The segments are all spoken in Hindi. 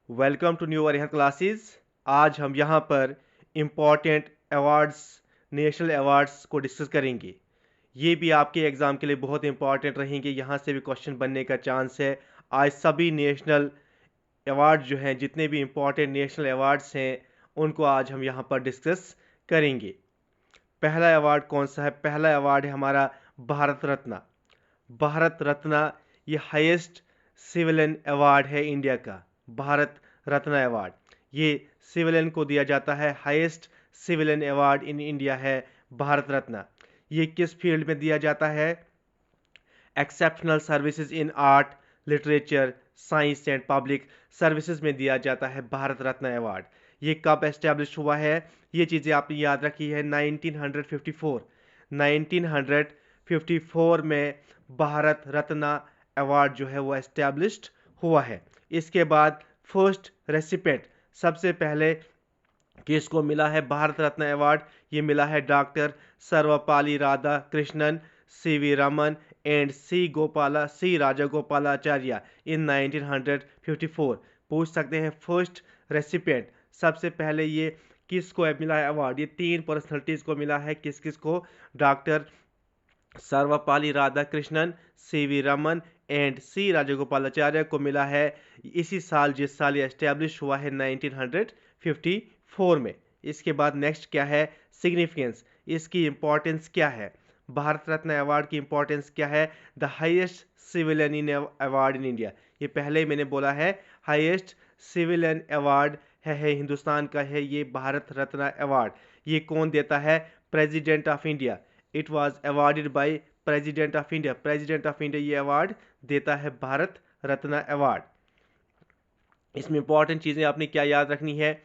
Welcome to new Arihant classes. आज हम यहाँ पर इम्पॉर्टेंट अवार्ड्स, नेशनल अवार्ड्स को डिस्कस करेंगे। ये भी आपके एग्ज़ाम के लिए बहुत इंपॉर्टेंट रहेंगे, यहाँ से भी क्वेश्चन बनने का चांस है। आज सभी नेशनल अवार्ड जो हैं, जितने भी इम्पॉर्टेंट नेशनल अवार्ड्स हैं, उनको आज हम यहाँ पर डिस्कस करेंगे। पहला अवार्ड कौन सा है? पहला अवार्ड है हमारा भारत रत्न। भारत रत्न ये हाईएस्ट सिविलियन अवार्ड है इंडिया का। भारत रत्न अवार्ड ये सिविलियन को दिया जाता है। Highest civilian award in India है भारत रत्न। ये किस फील्ड में दिया जाता है? Exceptional services in art, literature, science and public services में दिया जाता है भारत रत्न अवार्ड। ये कब एस्टेब्लिश हुआ है? ये चीज़ें आपने याद रखी है। 1954 में भारत रत्न अवार्ड जो है वो एस्टेब्लिश्ड हुआ है। इसके बाद फर्स्ट रेसिपेंट सबसे पहले किसको मिला है भारत रत्न अवार्ड? ये मिला है doctor Sarvepalli Radhakrishnan, CV Raman and C Rajagopalachari in 1954। पूछ सकते हैं फर्स्ट रेसिपिएंट सबसे पहले ये किसको मिला है अवार्ड? ये तीन पर्सनैलिटीज को मिला है। किस किस को? Doctor Sarvepalli Radhakrishnan, CV Raman and C Rajagopalachari को मिला है इसी साल, जिस साल ये एस्टेब्लिश हुआ है 1954 में। इसके बाद नेक्स्ट क्या है? सिग्निफिकेंस, इसकी इंपॉर्टेंस क्या है? भारत रत्न अवार्ड की इंपॉर्टेंस क्या है? The highest civilian in award in India. ये पहले ही मैंने बोला है, हाईएस्ट सिविलियन अवार्ड है हिंदुस्तान का है ये भारत रत्न अवार्ड। ये कौन देता है? President of India. It was awarded by president of India. President of India ये अवार्ड देता है भारत रत्न अवार्ड। इसमें इंपॉर्टेंट चीज़ें आपने क्या याद रखनी है?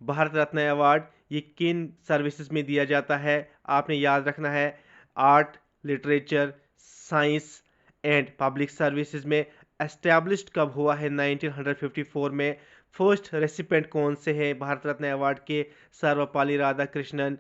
भारत रत्न अवार्ड ये किन सर्विसेज में दिया जाता है? आपने याद रखना है art, literature, science and public services में। एस्टैब्लिश्ड कब हुआ है? 1954 में। फर्स्ट रेसिपेंट कौन से हैं भारत रत्न अवार्ड के? सर्वपल्ली राधाकृष्णन,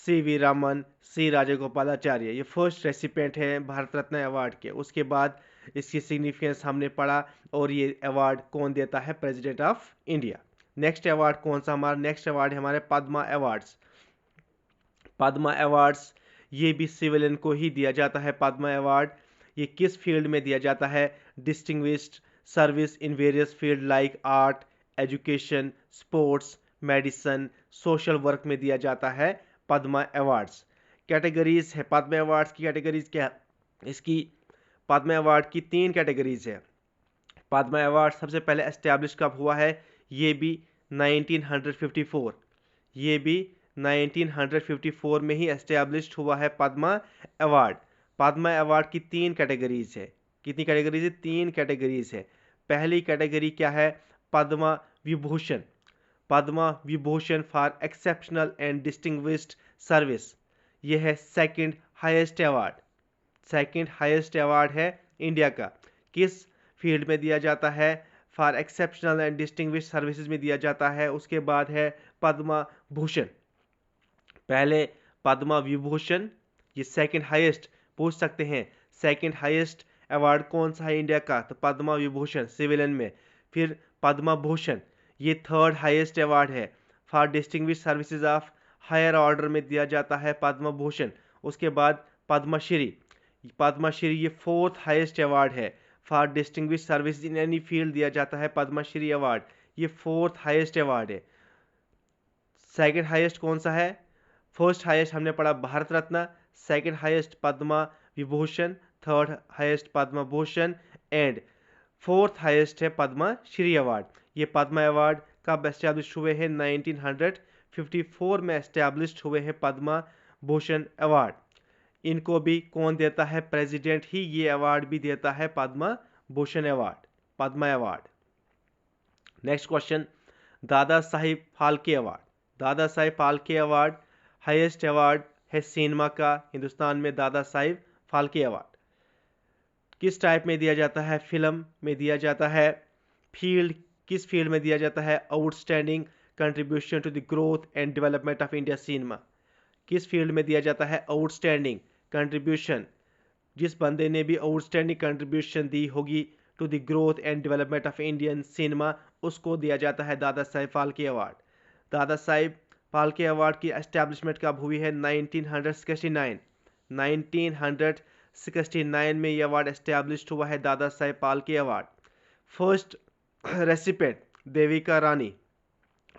सीवी रमन, सी राजागोपालाचार्य, ये फर्स्ट रेसिपेंट हैं भारत रत्न अवार्ड के। उसके बाद इसकी सिग्निफिकेंस हमने पढ़ा और ये अवार्ड कौन देता है? President of India. Next award कौन सा? हमारा नेक्स्ट अवार्ड है हमारे पद्मा अवार्ड्स। पद्मा अवार्ड्स ये भी सिविलियन को ही दिया जाता है। पद्मा अवार्ड ये किस फील्ड में दिया जाता है? Distinguished service in various field like art, education, sports, medicine, social work में दिया जाता है पद्मा अवार्ड्स। कैटेगरीज है पद्मा अवार्ड्स की। कैटेगरीज क्या है इसकी? पद्मा अवार्ड की तीन कैटेगरीज है। पद्मा अवार्ड सबसे पहले एस्टैब्लिश कब हुआ है? ये भी 1954। ये भी 1954 में ही एस्टैब्लिश्ड हुआ है पद्मा अवार्ड। पद्मा अवार्ड की तीन कैटेगरीज है। कितनी कैटेगरीज है? तीन कैटेगरीज है। पहली कैटेगरी क्या है? Padma Vibhushan. Padma Vibhushan for exceptional and distinguished service. यह है second highest award. Second highest award है इंडिया का। किस फील्ड में दिया जाता है? For exceptional and distinguished services में दिया जाता है। उसके बाद है पद्मा भूषण। पहले पद्मा विभूषण, ये सेकंड हाईएस्ट। पूछ सकते हैं सेकंड हाईएस्ट अवार्ड कौन सा है इंडिया का? तो पद्मा विभूषण सिविलियन में। फिर पद्मा भूषण ये थर्ड हाईएस्ट अवार्ड है। For distinguished services of higher order में दिया जाता है पद्मा भूषण। उसके बाद पद्मश्री। पद्मश्री ये फोर्थ हाईएस्ट अवार्ड है। For distinguished service in any field दिया जाता है पद्मश्री अवार्ड। ये फोर्थ हाईएस्ट अवार्ड है। सेकंड हाईएस्ट कौन सा है? फर्स्ट हाईएस्ट हमने पढ़ा Bharat Ratna, second highest Padma Vibhushan, third highest Padma Bhushan and fourth highest है पद्मा श्री अवार्ड। ये पद्मा अवार्ड कब एस्टैब्लिश हुए हैं? 1954 में एस्टैब्लिश हुए हैं पद्मा भूषण अवार्ड। इनको भी कौन देता है? प्रेसिडेंट ही ये अवार्ड भी देता है, Padma Bhushan award, Padma award. Next question, दादा साहिब फाल्के अवार्ड। दादा Sahib Phalke award highest award है सिनेमा का हिंदुस्तान में। दादा साहिब फाल्के अवार्ड किस टाइप में दिया जाता है? फिल्म में दिया जाता है। फील्ड किस फील्ड में दिया जाता है? Outstanding contribution to the growth and development of India cinema. किस फील्ड में दिया जाता है? Outstanding contribution. जिस बंदे ने भी आउटस्टैंडिंग कंट्रीब्यूशन दी होगी to the growth and development of Indian cinema, उसको दिया जाता है दादा साहेब फाल्के अवार्ड। दादा साहेब फाल्के अवार्ड की एस्टैब्लिशमेंट कब हुई है? 1969। 1969 में ये अवार्ड एस्टैब्लिश्ड हुआ है, Dada Saheb Phalke award. First recipient Devika Rani,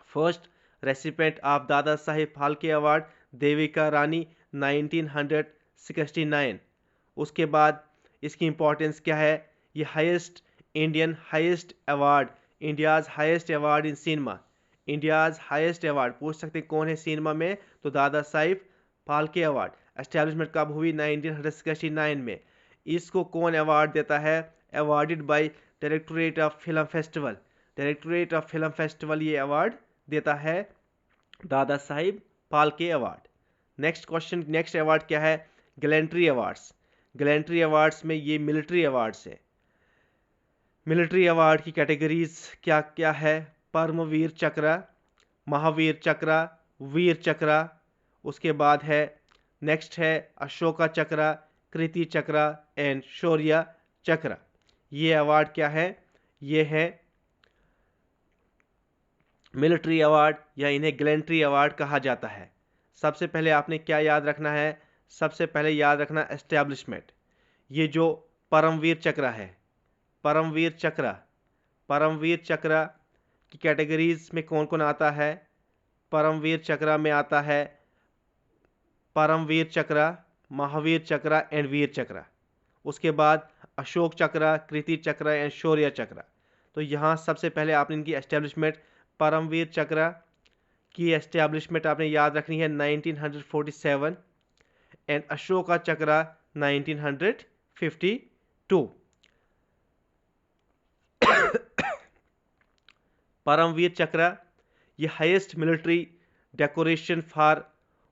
first recipient of Dada Saheb Phalke award Devika Rani 1969। उसके बाद इसकी इंपॉर्टेंस क्या है? ये Indian highest award, India's highest award in cinema, India's highest award. पूछ सकते कौन है सिनेमा में? तो दादा साहेब फाल्के अवार्ड। एस्टैब्लिशमेंट कब हुई? 1969 में। इसको कौन अवार्ड देता है? Awarded by directorate of film festival. Directorate of film festival ये अवार्ड देता है, दादा Sahib Phalke award. Next question, next award क्या है? Gallantry awards. गैलेंट्री अवार्ड्स में ये मिलिट्री अवार्ड्स है। मिलिट्री अवार्ड की कैटेगरीज क्या क्या है? परमवीर चक्र, महावीर चक्र, वीर चक्र। उसके बाद है नेक्स्ट है अशोका चक्र, कृति चक्र एंड शौर्य चक्र। ये अवार्ड क्या है? ये है मिलिट्री अवार्ड या इन्हें गैलेंट्री अवार्ड कहा जाता है। सबसे पहले आपने क्या याद रखना है? सबसे पहले याद रखना एस्टैब्लिशमेंट। ये जो परमवीर चक्र है, परमवीर चक्र, परमवीर चक्र की कैटेगरीज में कौन कौन आता है? परमवीर चक्र में आता है परमवीर चक्र, महावीर चक्र एंड वीर चक्र। उसके बाद अशोक चक्र, कृति चक्र एंड शौर्य चक्र। तो यहाँ सबसे पहले आपने इनकी एस्टैब्लिशमेंट, परमवीर चक्र की एस्टैब्लिशमेंट आपने याद रखनी है 1947 एंड अशोका चक्र 1952। परमवीर चक्र ये highest military decoration for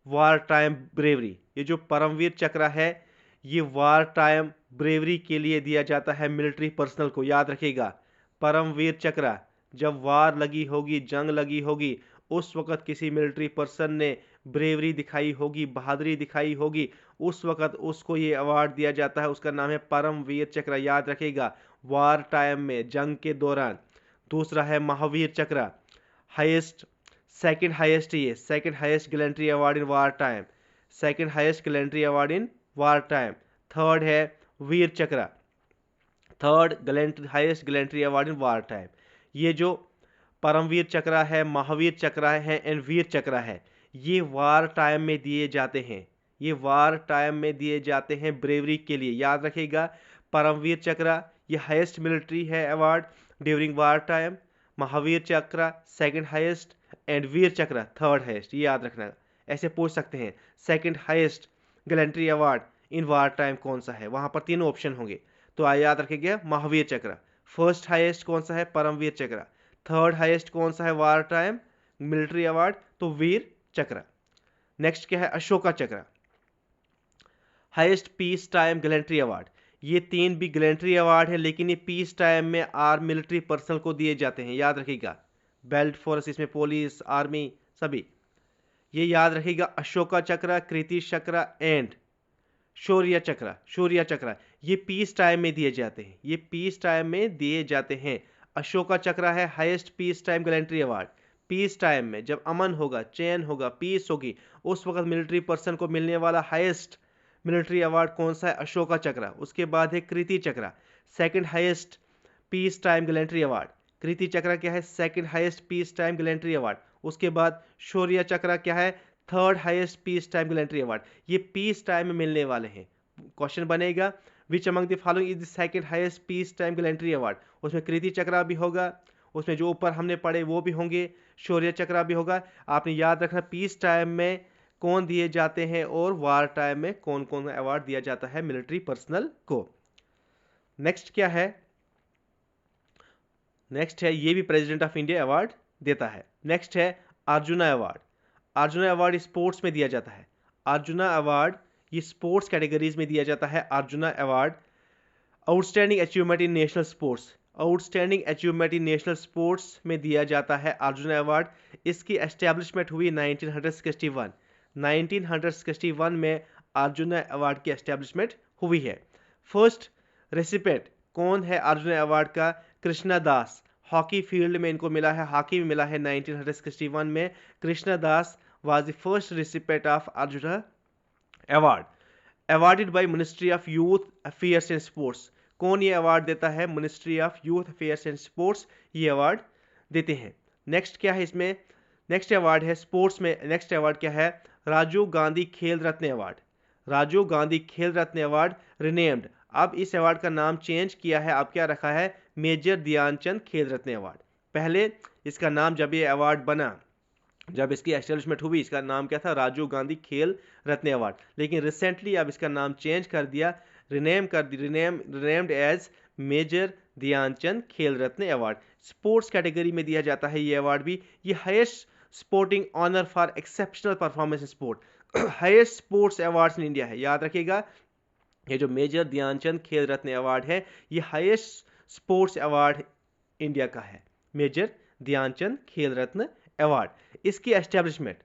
war time bravery. ये जो परमवीर चक्र है ये वार टाइम ब्रेवरी के लिए दिया जाता है मिलिट्री पर्सनल को। याद रखिएगा, परमवीर चक्र जब वार लगी होगी, जंग लगी होगी, उस वक़्त किसी मिलिट्री पर्सन ने ब्रेवरी दिखाई होगी, बहादुरी दिखाई होगी, उस वक़्त उसको ये अवार्ड दिया जाता है। उसका नाम है परमवीर चक्र। याद रखिएगा, वार टाइम में, जंग के दौरान। दूसरा है महावीर चक्र, हाईएस्ट, सेकंड हाईएस्ट, ये second highest gallantry award in war time, second highest gallantry award in war time. Third है वीर चक्र, third highest gallantry award in war time. ये जो परमवीर चक्र है, महावीर चक्र है एंड वीर चक्र है, ये वार टाइम में दिए जाते हैं, ये वार टाइम में दिए जाते हैं ब्रेवरी के लिए। याद रखिएगा, परमवीर चक्र ये हाईएस्ट मिलिट्री है award during war time, Mahavir चक्र सेकंड हाईएस्ट एंड वीर चक्र थर्ड हाईएस्ट। ये याद रखना। ऐसे पूछ सकते हैं second highest gallantry award in war time कौन सा है? वहां पर तीनों ऑप्शन होंगे, तो याद रखिएगा महावीर चक्र। फर्स्ट हाईएस्ट कौन सा है? परमवीर चक्र। थर्ड हाईएस्ट कौन सा है वार टाइम मिलिट्री अवार्ड? तो वीर चक्र। नेक्स्ट क्या है? अशोका चक्र, highest peace time gallantry award. ये तीन भी गैलेंट्री अवार्ड है, लेकिन ये पीस टाइम में आर्म मिलिट्री पर्सनल को दिए जाते हैं। याद रखिएगा, बेल्ट फोर्स, इसमें पुलिस, आर्मी सभी। ये याद रखिएगा, अशोका चक्र, कृति चक्र एंड शौर्य चक्र, शौर्य चक्र ये पीस टाइम में दिए जाते हैं, ये पीस टाइम में दिए जाते हैं। अशोका चक्र है highest peace time gallantry award. Piece time में जब अमन होगा, चैन होगा, पीस होगी, उस वक्त मिलिट्री पर्सन को मिलने वाला हाईएस्ट मिलिट्री अवार्ड कौन सा है? अशोका चक्र। उसके बाद है Kirti Chakra, second highest peace time gallantry award. Kirti Chakra क्या है? Second highest peace time gallantry award. उसके बाद शौर्य चक्र क्या है? Third highest peace time gallantry award. ये पीस टाइम में मिलने वाले हैं। क्वेश्चन बनेगा, which among the following is the second highest peace time gallantry award? उसमें कृति चक्र भी होगा, उसमें जो ऊपर हमने पढ़े वो भी होंगे, शौर्य चक्र भी होगा। आपने याद रखना पीस टाइम में कौन दिए जाते हैं और वार टाइम में कौन कौन अवार्ड दिया जाता है मिलिट्री पर्सनल को। नेक्स्ट क्या है? नेक्स्ट है, ये भी प्रेसिडेंट ऑफ इंडिया अवार्ड देता है। नेक्स्ट है arjuna award. Arjuna award sports में दिया जाता है। अर्जुना अवार्ड ये स्पोर्ट्स कैटेगरीज में दिया जाता है। Arjuna award outstanding achievement in national sports, outstanding achievement in national sports में दिया जाता है अर्जुना अवार्ड। इसकी एस्टेब्लिशमेंट हुई 1961। 1961 में अर्जुना अवार्ड की एस्टेब्लिशमेंट हुई है। फर्स्ट रेसिपेंट कौन है अर्जुना अवार्ड का? कृष्णा दास, हॉकी फील्ड में इनको मिला है, हॉकी में मिला है 1961 में। कृष्णा दास was the first recipient of Arjuna Award awarded by Ministry of Youth Affairs and Sports। कौन ये अवार्ड देता है? Ministry of youth affairs and sports ये अवार्ड देते हैं। नेक्स्ट क्या है इसमें? नेक्स्ट अवार्ड है स्पोर्ट्स में, नेक्स्ट अवार्ड क्या है? राजीव गांधी खेल रत्न अवार्ड। राजीव गांधी खेल रत्न अवार्ड रिनेम्ड, अब इस अवार्ड का नाम चेंज किया है, अब क्या रखा है? Major Dhyan Chand Khel Ratna award. पहले इसका नाम जब ये अवार्ड बना, जब इसकी एस्टेब्लिशमेंट हुई, इसका नाम क्या था? राजीव गांधी खेल रत्न अवार्ड। लेकिन रिसेंटली अब इसका नाम चेंज कर दिया, renamed as major Dhyan Chand Khel Ratna award. Sports category में दिया जाता है ये अवार्ड भी। ये highest sporting honour for exceptional performance in sport, highest sports awards in India है। याद रखिएगा, ये जो मेजर ध्यानचंद खेल रत्न अवार्ड है, ये हाईएस्ट स्पोर्ट्स अवार्ड इंडिया का है, मेजर ध्यानचंद खेल रत्न अवार्ड। इसकी establishment,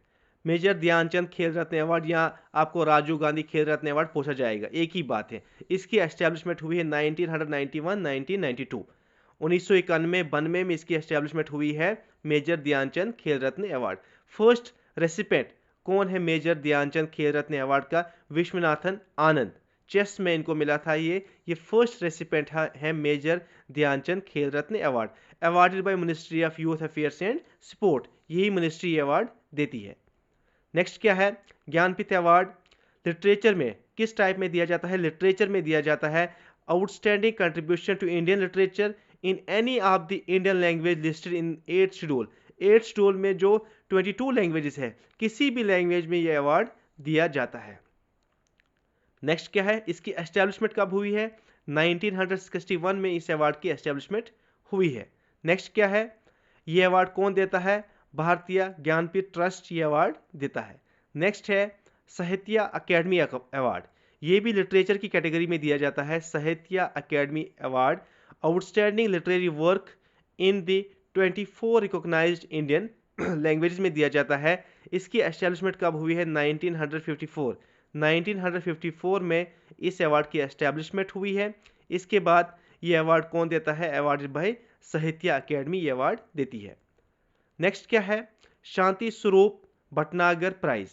major Dhyan Chand Khel Ratna award, यहाँ आपको राजीव गांधी खेल रत्न अवार्ड पूछा जाएगा, एक ही बात है। इसकी एस्टेब्लिशमेंट हुई है 1991-1992, 1991-92 में इसकी एस्टेब्लिशमेंट हुई है major Dhyan Chand Khel Ratna award. First recipient कौन है मेजर ध्यानचंद खेल रत्न अवार्ड का? विश्वनाथन आनंद, चेस में इनको मिला था ये फर्स्ट रेसिपेंट है major Dhyan Chand Khel Ratna award, awarded by ministry of youth affairs and sport, यही मिनिस्ट्री अवार्ड देती है। नेक्स्ट क्या है? ज्ञानपीठ अवार्ड लिटरेचर में किस टाइप में दिया जाता है? लिटरेचर में दिया जाता है outstanding contribution to Indian literature in any of the Indian language listed in 8th schedule. 8th schedule में जो 22 लैंग्वेजेस है, किसी भी लैंग्वेज में यह अवार्ड दिया जाता है। नेक्स्ट क्या है? इसकी एस्टेब्लिशमेंट कब हुई है? 1961 में इस अवार्ड की एस्टेब्लिशमेंट हुई है। नेक्स्ट क्या है? ये अवार्ड कौन देता है? भारतीय ज्ञानपीठ ट्रस्ट ये अवार्ड देता है। नेक्स्ट है साहित्य अकेडमी अवार्ड, ये भी लिटरेचर की कैटेगरी में दिया जाता है। Sahitya Akademi award outstanding literary work in the 24 recognised Indian languages में दिया जाता है। इसकी एस्टेब्लिशमेंट कब हुई है? 1954। 1954 में इस अवार्ड की एस्टेब्लिशमेंट हुई है। इसके बाद ये अवार्ड कौन देता है? अवार्ड भाई साहित्य अकेडमी ये अवार्ड देती है। नेक्स्ट क्या है? शांति स्वरूप भटनागर प्राइज,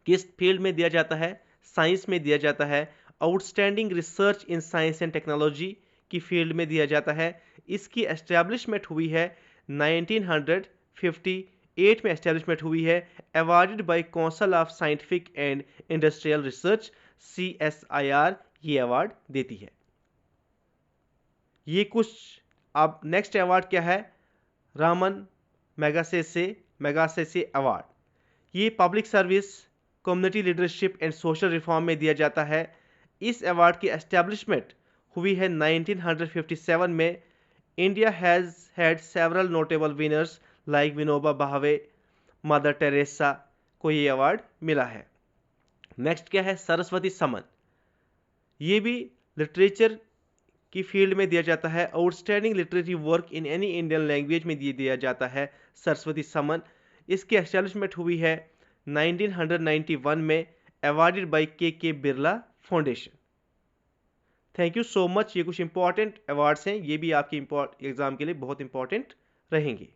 किस फील्ड में दिया जाता है? साइंस में दिया जाता है। Outstanding research in science and technology की फील्ड में दिया जाता है। इसकी एस्टेब्लिशमेंट हुई है 1958 में एस्टेब्लिशमेंट हुई है, awarded by council of scientific and industrial research CSIR ये अवार्ड देती है। ये कुछ। अब नेक्स्ट अवार्ड क्या है? रामन मैगसेसे अवार्ड, ये public service, community leadership and social reform में दिया जाता है। इस अवार्ड की एस्टेब्लिशमेंट हुई है 1957 में। India has had several notable winners like Vinoba Bhave, mother Teresa को ये अवार्ड मिला है। नेक्स्ट क्या है? सरस्वती सम्मान, ये भी लिटरेचर की फील्ड में दिया जाता है। Outstanding literary work in any Indian language में दिया जाता है सरस्वती सम्मान। इसकी एस्टेब्लिशमेंट हुई है 1991 में, अवार्डेड बाय के Birla foundation. Thank you so much. ये कुछ इंपॉर्टेंट अवार्ड्स हैं, ये भी आपके एग्जाम के लिए बहुत इंपॉर्टेंट रहेंगे।